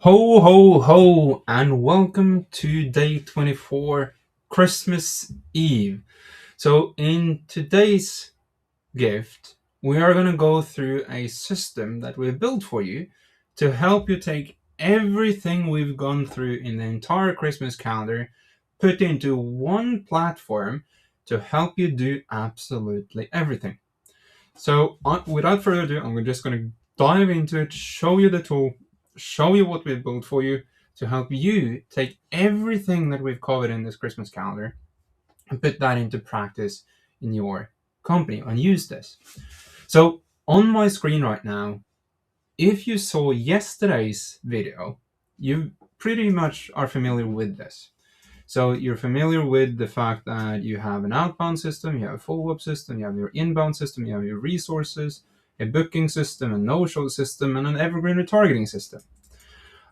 Ho, ho, ho, and welcome to day 24, Christmas Eve. So, in today's gift, we are going to go through a system that we've built for you to help you take everything we've gone through in the entire Christmas calendar, put into one platform to help you do absolutely everything. So, without further ado, I'm just going to dive into it, show you the tool, show you what we've built for you to help you take everything that we've covered in this Christmas calendar and put that into practice in your company and use this. So, on my screen right now, if you saw yesterday's video, you pretty much are familiar with this. So you're familiar with the fact that you have an outbound system, you have a follow-up system, you have your inbound system, you have your resources, a booking system, a no-show system, and an evergreen retargeting system.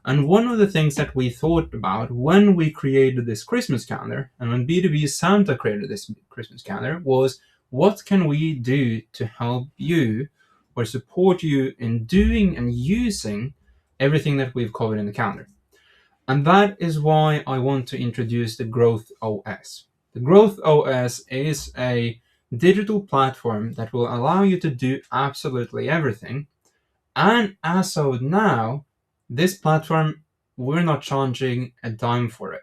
And one of the things that we thought about when we created this Christmas calendar, and when B2B Santa created this Christmas calendar, was what can we do to help you or support you in doing and using everything that we've covered in the calendar. And that is why I want to introduce the GrowthOS. The GrowthOS is a digital platform that will allow you to do absolutely everything. And as of now, this platform, we're not charging a dime for it.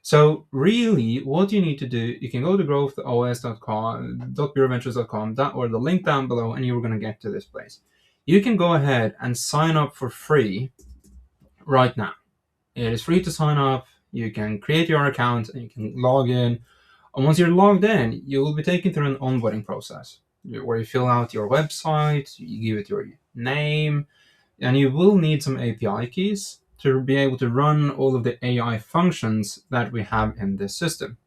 So really, what you need to do, you can go to growthos.com, .bureauventures.com, or the link down below, and you're going to get to this place. You can go ahead and sign up for free right now. It is free to sign up. You can create your account and you can log in. And once you're logged in, you will be taken through an onboarding process where you fill out your website, you give it your name, and you will need some API keys to be able to run all of the AI functions that we have in this system.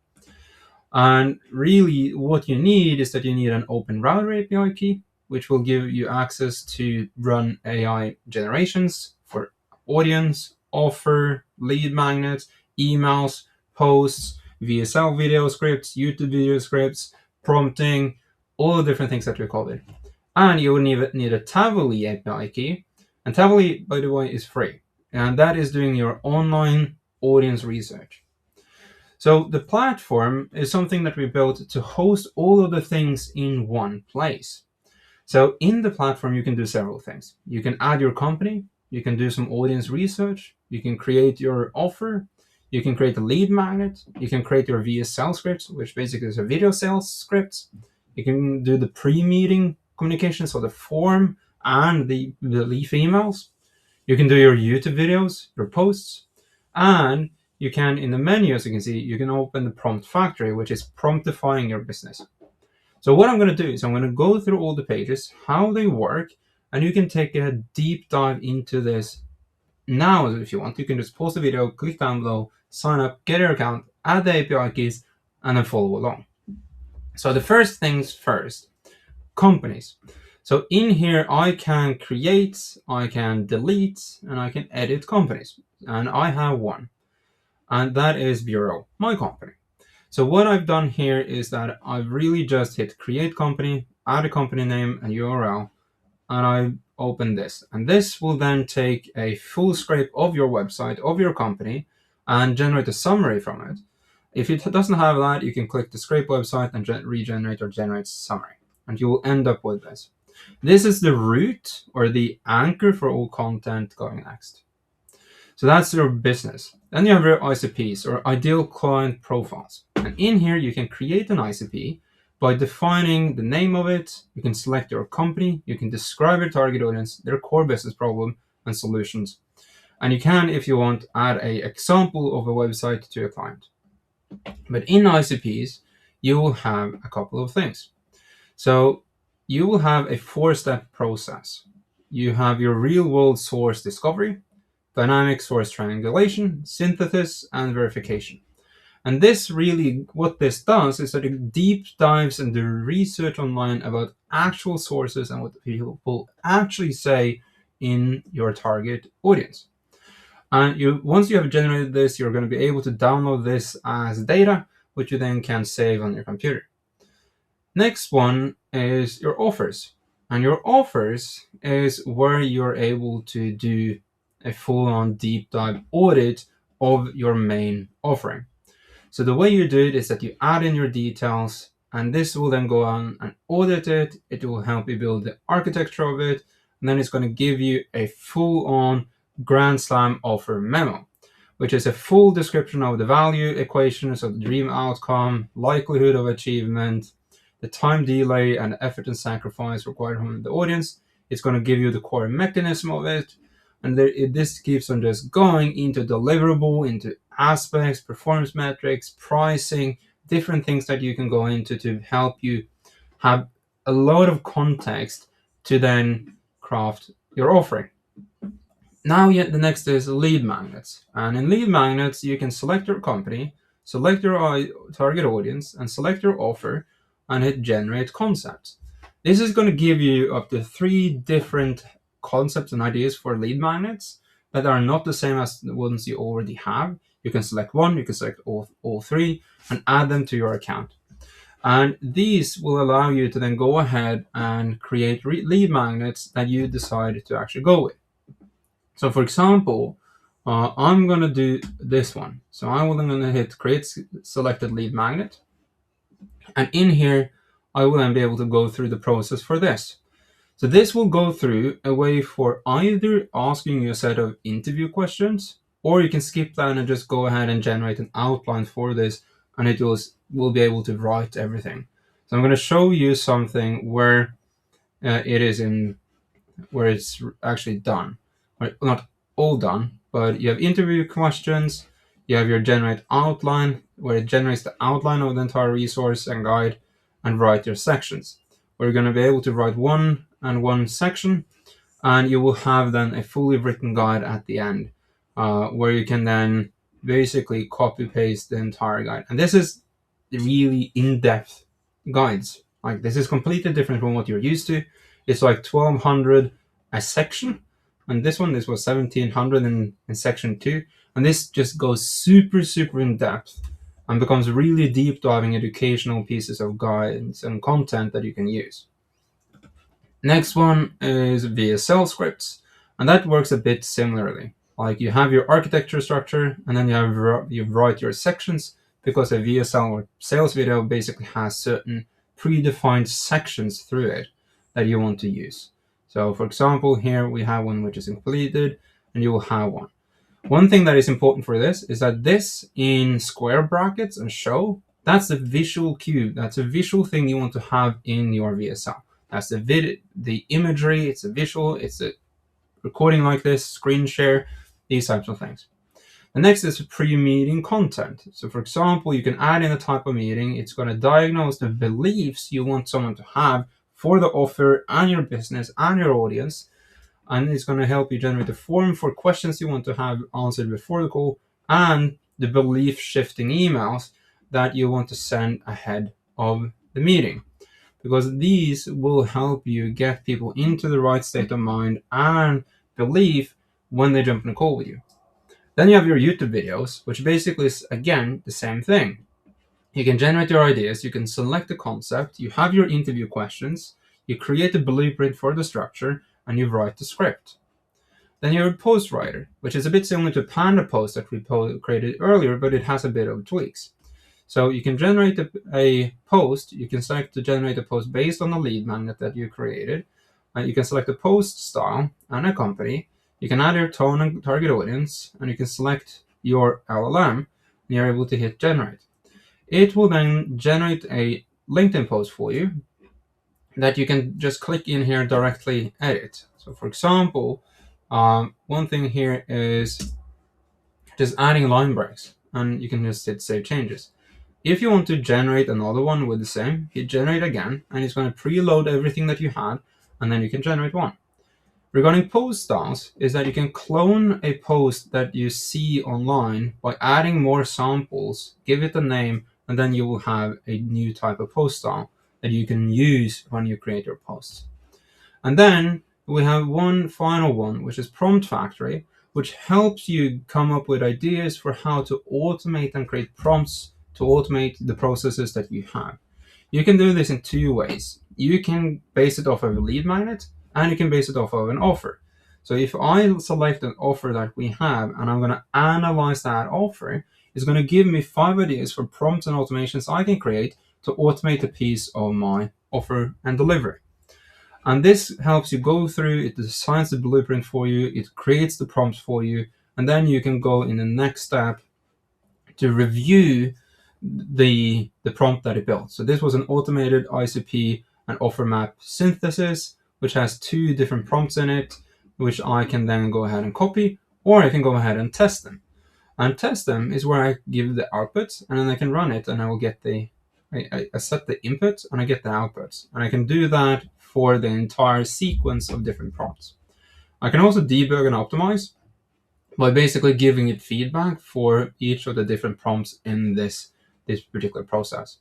And really, what you need is that you need an open router API key, which will give you access to run AI generations for audience, offer, lead magnets, emails, posts, VSL video scripts, YouTube video scripts, prompting, all the different things that we call it. And you will need a Tavily API key. And Tavily, by the way, is free. And that is doing your online audience research. So the platform is something that we built to host all of the things in one place. So in the platform, you can do several things. You can add your company, you can do some audience research, you can create your offer, you can create a lead magnet, you can create your VSL scripts, which basically is a video sales scripts. You can do the pre-meeting communication, so the form and the leaf emails. You can do your YouTube videos, your posts, and you can, in the menu, as you can see, you can open the prompt factory, which is promptifying your business. So what I'm going to do is I'm going to go through all the pages, how they work, and you can take a deep dive into this now if you want. You can just pause the video, click down below, sign up, get your account, add the API keys, and then follow along. So the first things first, companies. So in here, I can create, I can delete, and I can edit companies. And I have one, and that is Bureau, my company. So what I've done here is that I've really just hit create company, add a company name and URL, and I open this. And this will then take a full scrape of your website, of your company, and generate a summary from it. If it doesn't have that, you can click the scrape website and regenerate or generate summary, and you will end up with this. This is the root or the anchor for all content going next. So that's your business. Then you have your ICPs or ideal client profiles. And in here, you can create an ICP by defining the name of it. You can select your company. You can describe your target audience, their core business problem and solutions. And you can, if you want, add an example of a website to a client. But in ICPs, you will have a couple of things. So you will have a 4-step process. You have your real-world source discovery, dynamic source triangulation, synthesis, and verification. And this really, what this does is that it deep dives into research online about actual sources and what people actually say in your target audience. And once you have generated this, you're going to be able to download this as data, which you then can save on your computer. Next one is your offers. And your offers is where you're able to do a full-on deep dive audit of your main offering. So the way you do it is that you add in your details, and this will then go on and audit it. It will help you build the architecture of it, and then it's going to give you a full-on Grand Slam offer memo, which is a full description of the value equations of the dream outcome, likelihood of achievement, the time delay, and the effort and sacrifice required from the audience. It's going to give you the core mechanism of it, and this keeps on just going into deliverable, into aspects, performance metrics, pricing, different things that you can go into to help you have a lot of context to then craft your offering. Now, yet the next is lead magnets. And in lead magnets, you can select your company, select your target audience, and select your offer, and hit generate concepts. This is going to give you up to 3 different concepts and ideas for lead magnets that are not the same as the ones you already have. You can select one, you can select all 3, and add them to your account. And these will allow you to then go ahead and create lead magnets that you decide to actually go with. So for example, I'm going to do this one. So I will then going to hit create selected lead magnet. And in here, I will then be able to go through the process for this. So this will go through a way for either asking you a set of interview questions, or you can skip that and just go ahead and generate an outline for this, and it will be able to write everything. So I'm going to show you something where where it's actually done. Not all done, but you have interview questions, you have your generate outline, where it generates the outline of the entire resource and guide, and write your sections. We're going to be able to write one section, and you will have then a fully written guide at the end, where you can then basically copy paste the entire guide. And this is really in-depth guides. Like, this is completely different from what you're used to. It's like 1200 a section, and this was 1700 in section 2, and this just goes super in depth and becomes really deep diving educational pieces of guides and content that you can use. Next one is VSL scripts, and that works a bit similarly. Like, you have your architecture structure, and then you write your sections, because a VSL or sales video basically has certain predefined sections through it that you want to use. So for example, here we have one which is completed, and you will have one. One thing that is important for this is that this in square brackets and show, that's a visual cue. That's a visual thing you want to have in your VSL. That's the imagery, it's a visual, it's a recording like this, screen share, these types of things. The next is pre-meeting content. So for example, you can add in a type of meeting. It's going to diagnose the beliefs you want someone to have for the offer and your business and your audience. And it's going to help you generate a form for questions you want to have answered before the call, and the belief shifting emails that you want to send ahead of the meeting. Because these will help you get people into the right state of mind and belief when they jump in a call with you. Then you have your YouTube videos, which basically is, again, the same thing. You can generate your ideas, you can select the concept, you have your interview questions, you create a blueprint for the structure, and you write the script. Then you're a post writer, which is a bit similar to Panda post that we created earlier, but it has a bit of tweaks. So you can generate a post, you can select to generate a post based on the lead magnet that you created. You can select a post style and a company. You can add your tone and target audience, and you can select your LLM, and you're able to hit generate. It will then generate a LinkedIn post for you that you can just click in here and directly edit. So for example, one thing here is just adding line breaks, and you can just hit save changes. If you want to generate another one with the same, hit generate again, and it's going to preload everything that you had, and then you can generate one. Regarding post styles, is that you can clone a post that you see online by adding more samples, give it a name, and then you will have a new type of post style that you can use when you create your posts. And then we have one final one, which is Prompt Factory, which helps you come up with ideas for how to automate and create prompts to automate the processes that you have. You can do this in 2 ways. You can base it off of a lead magnet, and you can base it off of an offer. So if I select an offer that we have and I'm going to analyze that offer, it's going to give me 5 ideas for prompts and automations I can create to automate a piece of my offer and delivery. And this helps you go through, it designs the blueprint for you, it creates the prompts for you, and then you can go in the next step to review the prompt that it built. So this was an automated ICP and offer map synthesis, which has 2 different prompts in it, which I can then go ahead and copy, or I can go ahead and test them. And test them is where I give the outputs, and then I can run it, and I will get I set the input, and I get the outputs. And I can do that for the entire sequence of different prompts. I can also debug and optimize by basically giving it feedback for each of the different prompts in this particular process.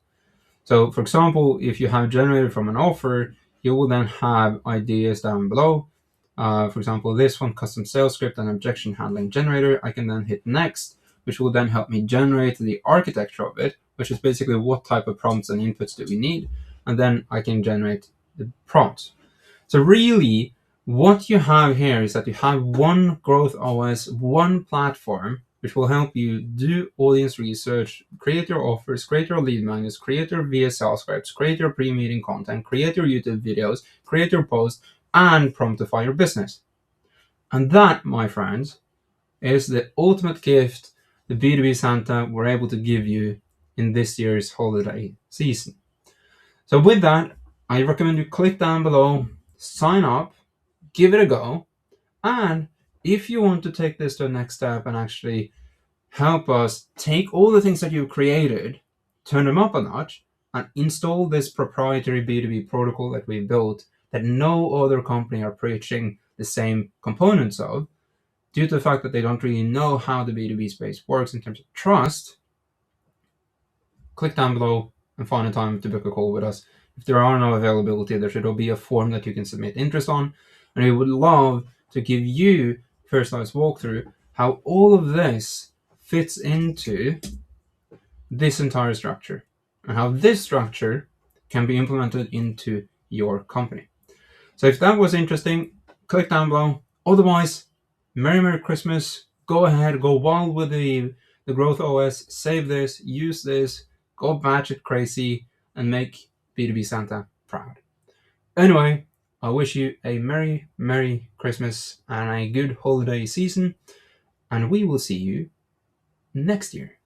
So, for example, if you have generated from an offer, you will then have ideas down below. For example, this one, custom sales script and objection handling generator, I can then hit next, which will then help me generate the architecture of it, which is basically what type of prompts and inputs do we need. And then I can generate the prompts. So really, what you have here is that you have one GrowthOS, one platform, which will help you do audience research, create your offers, create your lead magnets, create your VSL scripts, create your pre-meeting content, create your YouTube videos, create your posts, and promptify your business. And that, my friends, is the ultimate gift the B2B Santa were able to give you in this year's holiday season. So with that, I recommend you click down below, sign up, give it a go, and if you want to take this to the next step and actually help us take all the things that you've created, turn them up a notch, and install this proprietary B2B protocol that we built that no other company are preaching the same components of, due to the fact that they don't really know how the B2B space works in terms of trust, click down below and find a time to book a call with us. If there are no availability, there should be a form that you can submit interest on. And we would love to give you a personalized walkthrough how all of this fits into this entire structure and how this structure can be implemented into your company. So if that was interesting, click down below. Otherwise, Merry Christmas. Go ahead, go wild with the GrowthOS, save this, use this, go batshit crazy, and make B2B Santa proud. Anyway, I wish you a Merry Christmas and a good holiday season, and we will see you next year.